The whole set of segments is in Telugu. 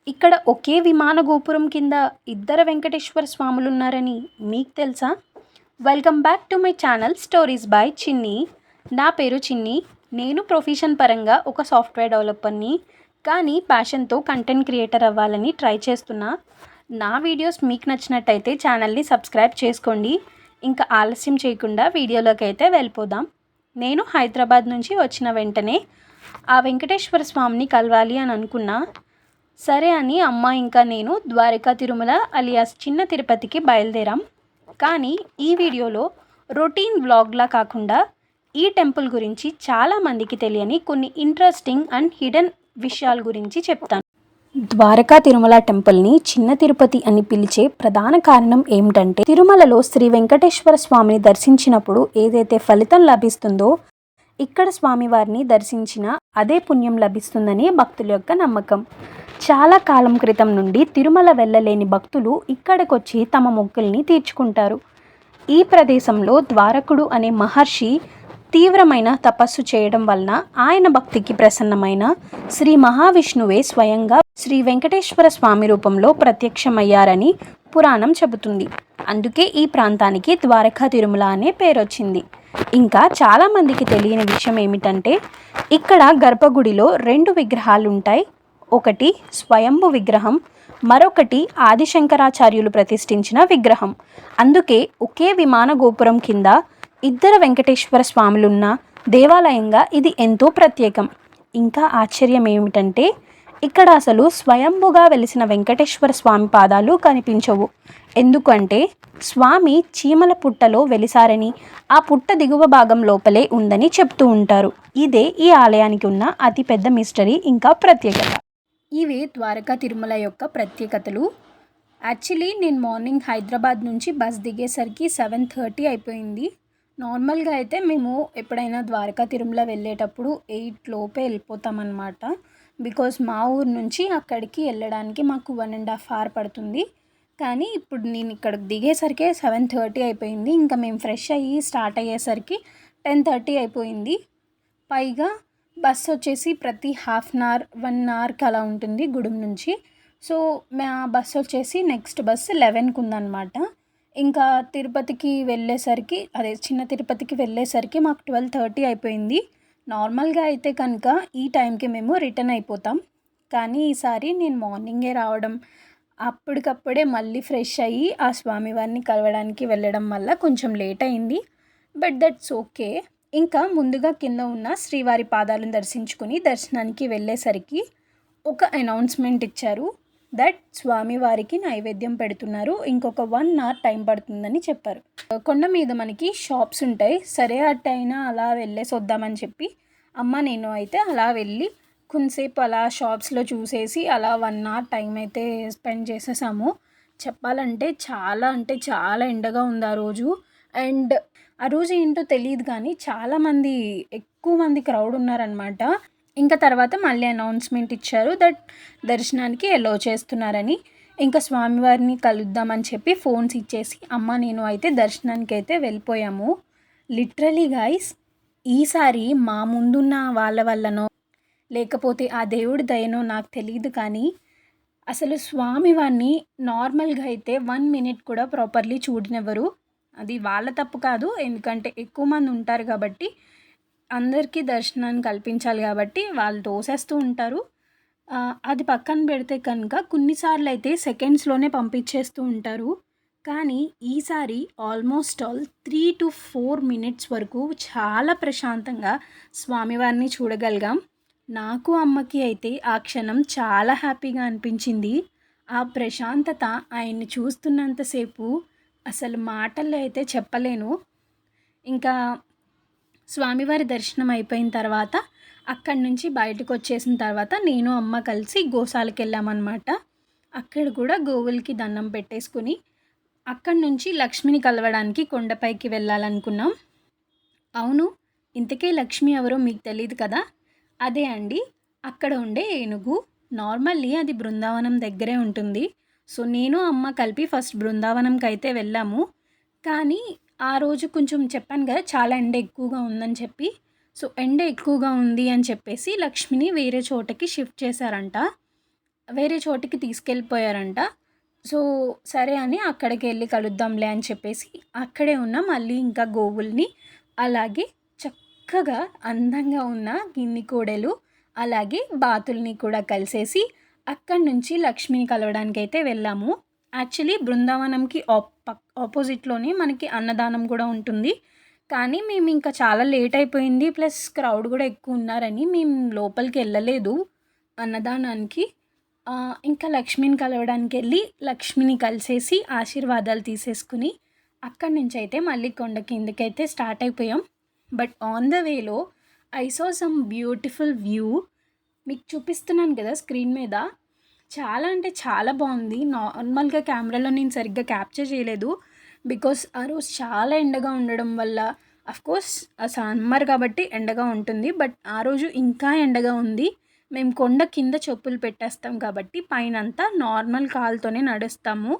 ఇక్కడ ఒకే విమాన గోపురం కింద ఇద్దరు వెంకటేశ్వర స్వాములున్నారని మీకు తెలుసా? Welcome back to my channel stories by చిన్ని. నా పేరు చిన్ని. నేను ప్రొఫెషన్ పరంగా ఒక సాఫ్ట్వేర్ డెవలపర్ని, కానీ ప్యాషన్తో కంటెంట్ క్రియేటర్ అవ్వాలని ట్రై చేస్తున్నా. నా వీడియోస్ మీకు నచ్చినట్టయితే ఛానల్ని సబ్స్క్రైబ్ చేసుకోండి. ఇంకా ఆలస్యం చేయకుండా వీడియోలోకి అయితే వెళ్ళిపోదాం. నేను హైదరాబాద్ నుంచి వచ్చిన వెంటనే ఆ వెంకటేశ్వర స్వామిని కలవాలి అని అనుకున్నా. సరే అని అమ్మ ఇంకా నేను ద్వారకా తిరుమల అలియాస్ చిన్న తిరుపతికి బయలుదేరాం. కానీ ఈ వీడియోలో రొటీన్ వ్లాగ్లా కాకుండా ఈ టెంపుల్ గురించి చాలామందికి తెలియని కొన్ని ఇంట్రెస్టింగ్ అండ్ హిడెన్ విషయాల గురించి చెప్తాను. ద్వారకా తిరుమల టెంపుల్ని చిన్న తిరుపతి అని పిలిచే ప్రధాన కారణం ఏమిటంటే, తిరుమలలో శ్రీ వెంకటేశ్వర స్వామిని దర్శించినప్పుడు ఏదైతే ఫలితం లభిస్తుందో, ఇక్కడ స్వామివారిని దర్శించిన అదే పుణ్యం లభిస్తుందని భక్తుల యొక్క నమ్మకం. చాలా కాలం క్రితం నుండి తిరుమల వెళ్ళలేని భక్తులు ఇక్కడికొచ్చి తమ మొక్కుల్ని తీర్చుకుంటారు. ఈ ప్రదేశంలో ద్వారకుడు అనే మహర్షి తీవ్రమైన తపస్సు చేయడం వలన ఆయన భక్తికి ప్రసన్నమైన శ్రీ మహావిష్ణువే స్వయంగా శ్రీ వెంకటేశ్వర స్వామి రూపంలో ప్రత్యక్షమయ్యారని పురాణం చెబుతుంది. అందుకే ఈ ప్రాంతానికి ద్వారకా తిరుమల అనే పేరు వచ్చింది. ఇంకా చాలామందికి తెలియని విషయం ఏమిటంటే, ఇక్కడ గర్భగుడిలో 2 విగ్రహాలు ఉంటాయి. ఒకటి స్వయంభు విగ్రహం, మరొకటి ఆదిశంకరాచార్యులు ప్రతిష్ఠించిన విగ్రహం. అందుకే ఒకే విమాన గోపురం కింద ఇద్దరు వెంకటేశ్వర స్వాములున్న దేవాలయంగా ఇది ఎంతో ప్రత్యేకం. ఇంకా ఆశ్చర్యం ఏమిటంటే, ఇక్కడ అసలు స్వయంభుగా వెలిసిన వెంకటేశ్వర స్వామి పాదాలు కనిపించవు. ఎందుకంటే స్వామి చీమల పుట్టలో వెలిసారని, ఆ పుట్ట దిగువ భాగం లోపలే ఉందని చెప్తూ ఉంటారు. ఇదే ఈ ఆలయానికి ఉన్న అతిపెద్ద మిస్టరీ ఇంకా ప్రత్యేకత. ఇవే ద్వారకా తిరుమల యొక్క ప్రత్యేకతలు. యాక్చువల్లీ నేను మార్నింగ్ హైదరాబాద్ నుంచి బస్ దిగేసరికి 7:30 అయిపోయింది. నార్మల్గా అయితే మేము ఎప్పుడైనా ద్వారకా తిరుమల వెళ్ళేటప్పుడు 8 లోపే వెళ్ళిపోతామన్నమాట. బికాజ్ మా ఊరు నుంచి అక్కడికి వెళ్ళడానికి మాకు 1.5 hour పడుతుంది. కానీ ఇప్పుడు నేను ఇక్కడ దిగేసరికి 7:30 అయిపోయింది. ఇంకా మేము ఫ్రెష్ అయ్యి స్టార్ట్ అయ్యేసరికి 10:30 అయిపోయింది. పైగా బస్సు వచ్చేసి ప్రతి 1/2 hour 1 hourకి అలా ఉంటుంది గుడుం నుంచి. సో మా బస్సు వచ్చేసి నెక్స్ట్ బస్సు 11కి ఉందన్నమాట. ఇంకా తిరుపతికి వెళ్ళేసరికి చిన్న తిరుపతికి వెళ్ళేసరికి మాకు 12:30 అయిపోయింది. నార్మల్గా అయితే కనుక ఈ టైంకి మేము రిటర్న్ అయిపోతాం. కానీ ఈసారి నేను మార్నింగే రావడం, అప్పటికప్పుడే మళ్ళీ ఫ్రెష్ అయ్యి ఆ స్వామివారిని కలవడానికి వెళ్ళడం వల్ల కొంచెం లేట్ అయింది. But that's okay. ఇంకా ముందుగా కింద ఉన్న శ్రీవారి పాదాలను దర్శించుకుని దర్శనానికి వెళ్ళేసరికి ఒక అనౌన్స్మెంట్ ఇచ్చారు దట్ స్వామివారికి నైవేద్యం పెడుతున్నారు, ఇంకొక 1 hour టైం పడుతుందని చెప్పారు. కొండ మీద మనకి షాప్స్ ఉంటాయి. సరే అట్టయినా అలా వెళ్ళేసి వద్దామని చెప్పి అమ్మ నేను అయితే అలా వెళ్ళి కొంతసేపు అలా షాప్స్లో చూసేసి అలా 1 hour టైం అయితే స్పెండ్ చేసేసాము. చెప్పాలంటే అంటే చాలా ఎండగా ఉంది ఆ రోజు. అండ్ ఆ రోజు ఏంటో తెలియదు కానీ చాలామంది ఎక్కువ మంది క్రౌడ్ ఉన్నారనమాట. ఇంకా తర్వాత మళ్ళీ అనౌన్స్మెంట్ ఇచ్చారు దట్ దర్శనానికి ఎలో చేస్తున్నారని. ఇంకా స్వామివారిని కలుద్దామని చెప్పి ఫోన్స్ ఇచ్చేసి అమ్మ నేను అయితే దర్శనానికి అయితే వెళ్ళిపోయాము. లిటరలీ గైస్, ఈసారి మా ముందున్న వాళ్ళ వల్లనో లేకపోతే ఆ దేవుడి దయనో నాకు తెలియదు కానీ అసలు స్వామివారిని నార్మల్గా అయితే 1 minute కూడా ప్రాపర్లీ చూడనివ్వరు. అది వాళ్ళ తప్పు కాదు, ఎందుకంటే ఎక్కువ మంది ఉంటారు కాబట్టి అందరికీ దర్శనాన్ని కల్పించాలి కాబట్టి వాళ్ళు తోసేస్తూ ఉంటారు. అది పక్కన పెడితే కనుక కొన్నిసార్లు అయితే సెకండ్స్లోనే పంపించేస్తూ ఉంటారు. కానీ ఈసారి ఆల్మోస్ట్ ఆల్ 3 to 4 minutes వరకు చాలా ప్రశాంతంగా స్వామివారిని చూడగలిగాం. నాకు అమ్మకి అయితే ఆ క్షణం చాలా హ్యాపీగా అనిపించింది. ఆ ప్రశాంతత ఆయన్ని చూస్తున్నంతసేపు అసలు మాటల్లో అయితే చెప్పలేను. ఇంకా స్వామివారి దర్శనం అయిపోయిన తర్వాత అక్కడి నుంచి బయటకు వచ్చేసిన తర్వాత నేను అమ్మ కలిసి గోశాలకు వెళ్ళామన్నమాట. అక్కడ కూడా గోవులకి దండం పెట్టేసుకుని అక్కడి నుంచి లక్ష్మిని కలవడానికి కొండపైకి వెళ్ళాలనుకున్నాం. అవును, ఇంతకీ లక్ష్మి ఎవరో మీకు తెలియదు కదా? అదే అండి అక్కడ ఉండే ఏనుగు. నార్మల్లీ అది బృందావనం దగ్గరే ఉంటుంది. సో నేను అమ్మ కలిపి ఫస్ట్ బృందావనంకి అయితే వెళ్ళాము. కానీ ఆ రోజు కొంచెం చెప్పాను కదా చాలా ఎండ ఎక్కువగా ఉందని చెప్పి. సో ఎండ ఎక్కువగా ఉంది అని చెప్పేసి లక్ష్మిని వేరే చోటకి షిఫ్ట్ చేశారంట. వేరే చోటికి తీసుకెళ్ళిపోయారంట. సో, సరే అని అక్కడికి వెళ్ళి కలుద్దాంలే అని చెప్పేసి అక్కడే ఉన్న మళ్ళీ ఇంకా గోవుల్ని, అలాగే చక్కగా అందంగా ఉన్న గిన్ని కోడెలు, అలాగే బాతుల్ని కూడా కలిసేసి అక్కడి నుంచి లక్ష్మిని కలవడానికైతే వెళ్ళాము. యాక్చువల్లీ బృందావనంకి ఆపోజిట్‌లోనే మనకి అన్నదానం కూడా ఉంటుంది. కానీ మేము ఇంకా చాలా లేట్ అయిపోయింది. ప్లస్ క్రౌడ్ కూడా ఎక్కువ ఉన్నారని మేము లోపలికి వెళ్ళలేదు అన్నదానానికి. ఇంకా లక్ష్మిని కలవడానికెళ్ళి, లక్ష్మిని కలిసేసి ఆశీర్వాదాలు తీసేసుకుని, అక్కడి నుంచయితే మళ్ళీ కొండ కిందకైతే స్టార్ట్ అయిపోయాం. బట్ ఆన్ ద వేలో I saw some beautiful view. మీకు చూపిస్తున్నాను కదా స్క్రీన్ మీద. చాలా అంటే చాలా బాగుంది. నార్మల్‌గా కెమెరాలో నేను సరిగ్గా క్యాప్చర్ చేయలేదు. బికాస్ ఆ రోజు చాలా ఎండగా ఉండడం వల్ల, అఫ్‌కోర్స్ సమ్మర్ కాబట్టి ఎండగా ఉంటుంది. బట్ ఆ రోజు ఇంకా ఎండగా ఉంది. మేము కొండ కింద చెప్పులు పెట్టేస్తాం కాబట్టి పైనంతా నార్మల్ కాలుతోనే నడుస్తాము.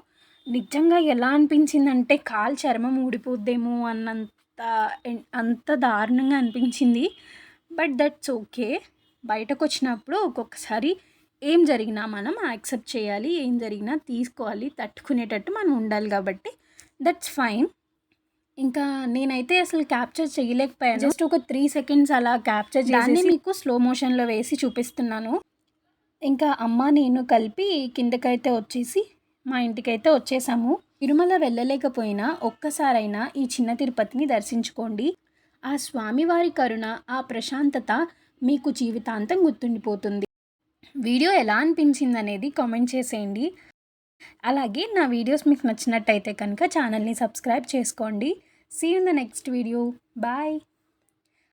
నిజంగా ఎలా అనిపించిందంటే కాలు చర్మం ఊడిపోద్దేమో అన్నంత అంత దారుణంగా అనిపించింది. But that's okay. బయటకొచ్చినప్పుడు ఒక్కొక్కసారి ఏం జరిగినా మనం యాక్సెప్ట్ చేయాలి. ఏం జరిగినా తీసుకోవాలి. తట్టుకునేటట్టు మనం ఉండాలి కాబట్టి దట్స్ ఫైన్. ఇంకా నేనైతే అసలు క్యాప్చర్ చేయలేకపోయాను. జస్ట్ ఒక 3 సెకండ్స్ అలా క్యాప్చర్ చేసేసి మీకు స్లో మోషన్‌లో వేసి చూపిస్తున్నాను. ఇంకా అమ్మ, నేను కలిపి కిందకైతే వచ్చేసి మా ఇంటికైతే వచ్చేసాము. తిరుమల వెళ్ళలేకపోయినా ఒక్కసారైనా ఈ చిన్న తిరుపతిని దర్శించుకోండి. ఆ స్వామివారి కరుణ, ఆ ప్రశాంతత మీకు జీవితాంతం గుర్తుండిపోతుంది. వీడియో ఎలా అనిపించిందనేది కామెంట్ చేసేయండి. అలాగే నా వీడియోస్ మీకు నచ్చినట్టయితే కనుక ఛానల్ని సబ్స్క్రైబ్ చేసుకోండి. See you in the next video. Bye.